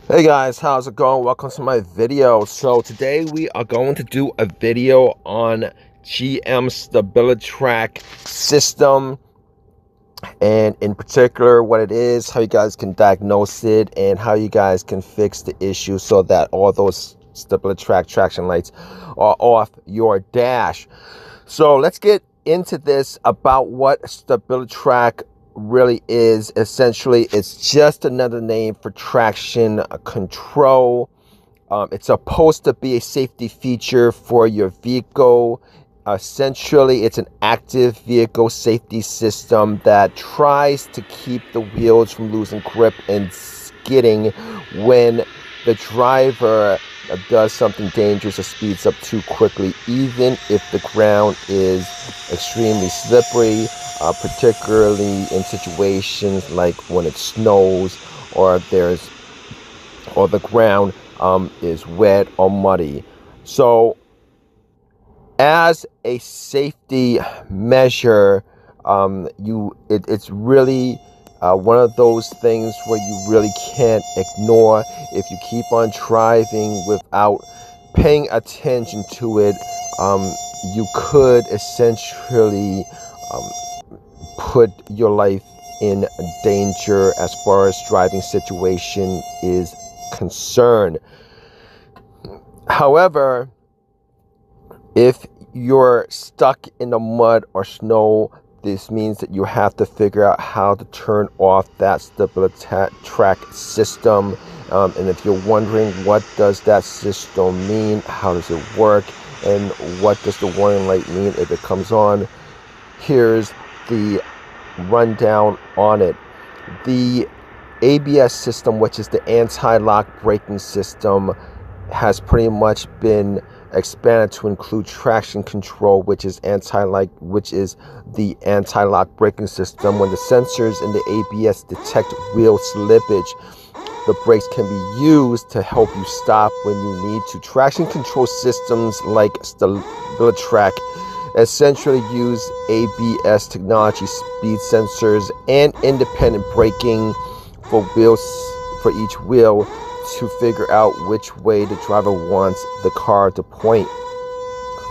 Hey guys, how's it going? Welcome to my video. So today we are going to do a video on GM Stabilitrak system, and in particular what it is, how you guys can diagnose it, and how you guys can fix the issue so that all those Stabilitrak traction lights are off your dash. So let's get into this about what Stabilitrak really is. Essentially, it's just another name for traction control. It's supposed to be a safety feature for your vehicle. Essentially, it's an active vehicle safety system that tries to keep the wheels from losing grip and skidding when the driver does something dangerous or speeds up too quickly, even if the ground is extremely slippery, particularly in situations like when it snows or the ground is wet or muddy. So as a safety measure, it's really one of those things where you really can't ignore. If you keep on driving without paying attention to it, you could essentially put your life in danger as far as driving situation is concerned. However, if you're stuck in the mud or snow, this means that you have to figure out how to turn off that Stabilitrak system. And if you're wondering what does that system mean, how does it work, and what does the warning light mean if it comes on, here's the rundown on it. The ABS system, which is the anti-lock braking system, has pretty much been expanded to include traction control, which is the anti-lock braking system. When the sensors in the ABS detect wheel slippage, the brakes can be used to help you stop when you need to. Traction control systems like Stabilitrak essentially use ABS technology, speed sensors, and independent braking for each wheel to figure out which way the driver wants the car to point.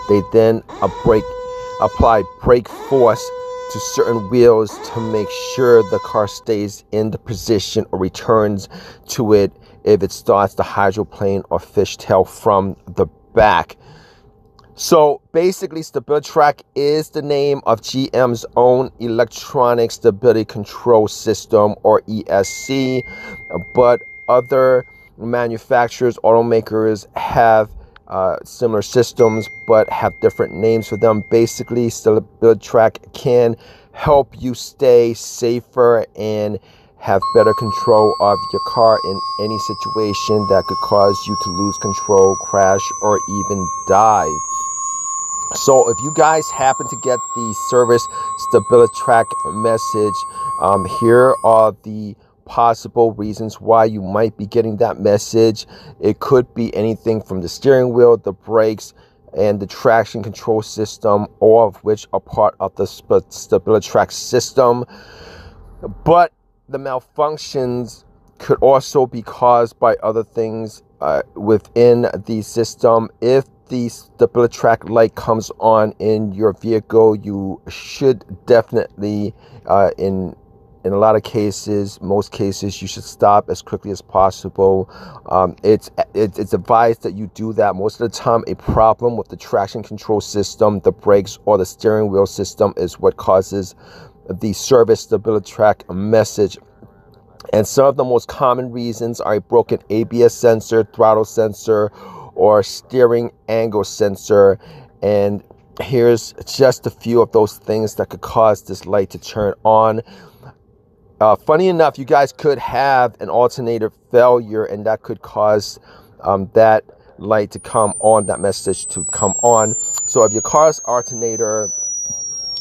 They then apply brake force to certain wheels to make sure the car stays in the position or returns to it if it starts to hydroplane or fishtail from the back. So basically, Stabilitrak is the name of GM's own electronic stability control system, or ESC, but other manufacturers, automakers have similar systems but have different names for them. Basically, Stabilitrak can help you stay safer and have better control of your car in any situation that could cause you to lose control, crash, or even die. So if you guys happen to get the service Stabilitrak message, here are the possible reasons why you might be getting that message. It could be anything from the steering wheel, the brakes, and the traction control system, all of which are part of the Stabilitrak system. But the malfunctions could also be caused by other things within the system. If the Stabilitrak light comes on in your vehicle, you should definitely, in a lot of cases, most cases, you should stop as quickly as possible. It's advised that you do that. Most of the time, a problem with the traction control system, the brakes, or the steering wheel system is what causes the service Stabilitrak message. And some of the most common reasons are a broken ABS sensor, throttle sensor, or steering angle sensor. And here's just a few of those things that could cause this light to turn on. Funny enough, you guys could have an alternator failure, and that could cause that light to come on, that message to come on. So if your car's alternator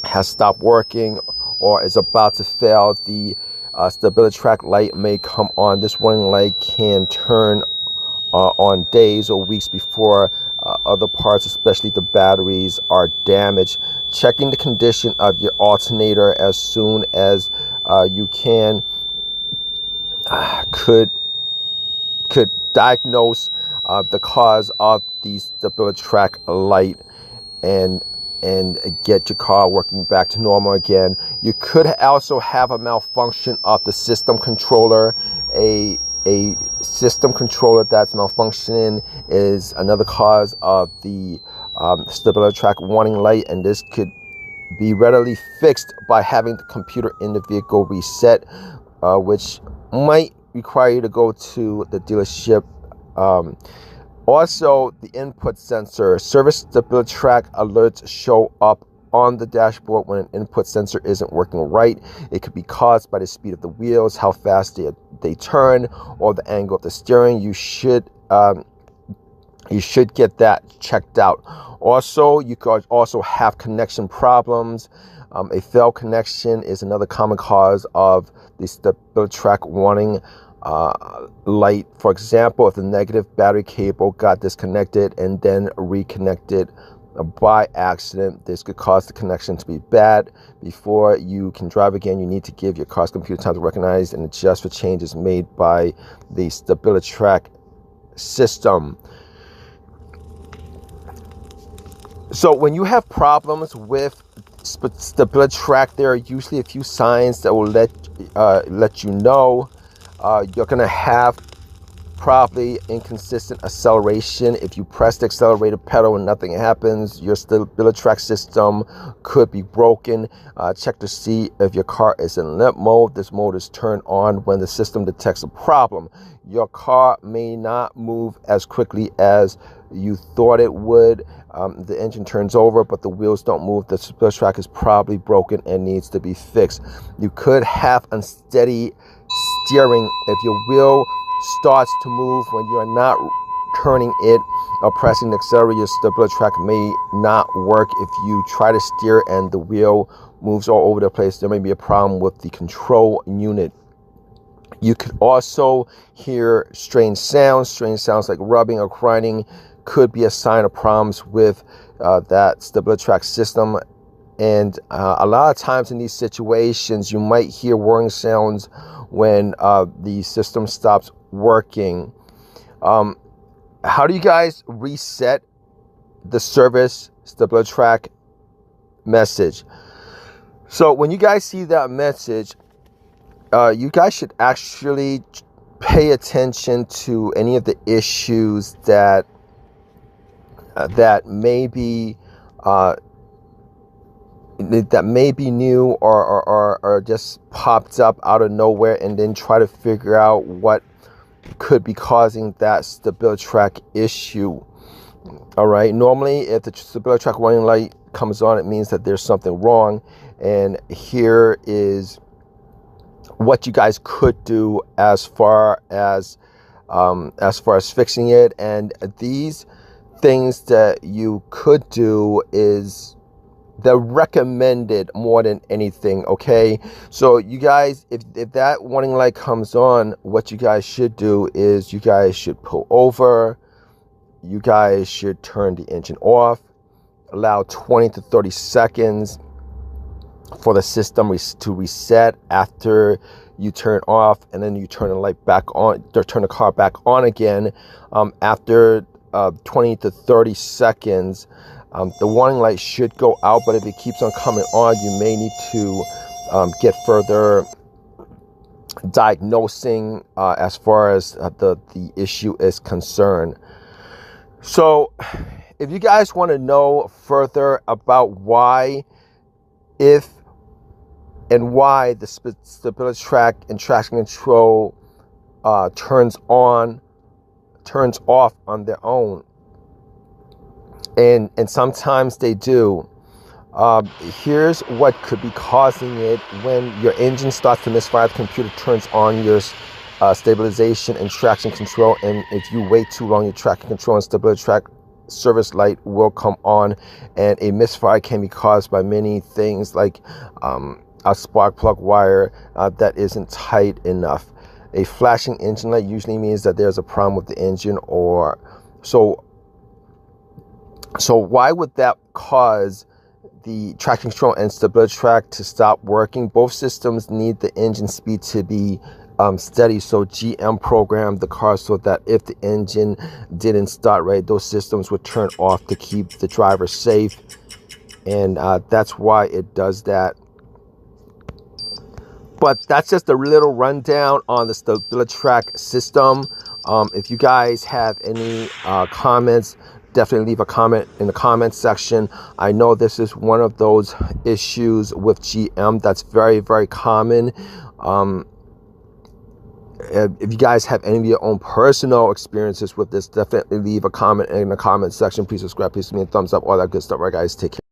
has stopped working or is about to fail, the Stabilitrak light may come on. This warning light can turn on days or weeks before other parts, especially the batteries, are damaged. Checking the condition of your alternator as soon as you can could could diagnose the cause of the Stabilitrak light and get your car working back to normal again. You could also have a malfunction of the system controller. A system controller that's malfunctioning is another cause of the Stabilitrak warning light, and this could be readily fixed by having the computer in the vehicle reset, which might require you to go to the dealership. Also, the input sensor. Service Stabilitrak alerts show up on the dashboard when an input sensor isn't working right. It could be caused by the speed of the wheels, how fast they turn, or the angle of the steering. You should get that checked out. Also, you could also have connection problems. A failed connection is another common cause of the Stabilitrak warning light. For example, if the negative battery cable got disconnected and then reconnected by accident, this could cause the connection to be bad. Before you can drive again, you need to give your car's computer time to recognize and adjust for changes made by the Stabilitrak system. So when you have problems with Stabilitrak, there are usually a few signs that will let you know. You're gonna have probably inconsistent acceleration. If you press the accelerator pedal and nothing happens, your Stabilitrak system could be broken. Check to see if your car is in limp mode. This mode is turned on when the system detects a problem. Your car may not move as quickly as you thought it would. The engine turns over, but the wheels don't move. The Stabilitrak is probably broken and needs to be fixed. You could have unsteady steering. If your wheel starts to move when you are not turning it or pressing the accelerator, your Stabilitrak may not work. If you try to steer and the wheel moves all over the place, there may be a problem with the control unit. You could also hear strange sounds like rubbing or grinding. Could be a sign of problems with that Stabilitrak system. And a lot of times in these situations, you might hear whirring sounds when the system stops working. How do you guys reset the service Stabilitrak message? So when you guys see that message, you guys should actually pay attention to any of the issues that may be new or just popped up out of nowhere, and then try to figure out what could be causing that Stabilitrak issue. All right, normally if the Stabilitrak warning light comes on, it means that there's something wrong, and here is what you guys could do as far as fixing it. And these things that you could do is they're recommended more than anything. Okay, so you guys, if that warning light comes on, what you guys should do is you guys should pull over. You guys should turn the engine off, allow 20 to 30 seconds for the system to reset after you turn off, and then you turn the light back on, or turn the car back on again. After 20 to 30 seconds, the warning light should go out, but if it keeps on coming on, you may need to get further diagnosing as far as the issue is concerned. So if you guys want to know further about why the Stabilitrak and traction control turns off on their own, and sometimes they do. Here's what could be causing it. When your engine starts to misfire, the computer turns on your stabilization and traction control, and if you wait too long, your traction control and Stabilitrak service light will come on, and a misfire can be caused by many things, like a spark plug wire that isn't tight enough. A flashing engine light usually means that there's a problem with the engine, or so why would that cause the traction control and Stabilitrak to stop working? Both systems need the engine speed to be steady. So GM programmed the car so that if the engine didn't start right, those systems would turn off to keep the driver safe, and that's why it does that. But that's just a little rundown on the Stabilitrak system. If you guys have any comments, definitely leave a comment in the comment section. I know this is one of those issues with GM that's very, very common. If you guys have any of your own personal experiences with this, definitely leave a comment in the comment section. Please subscribe, please give me a thumbs up, all that good stuff. All right, guys, take care.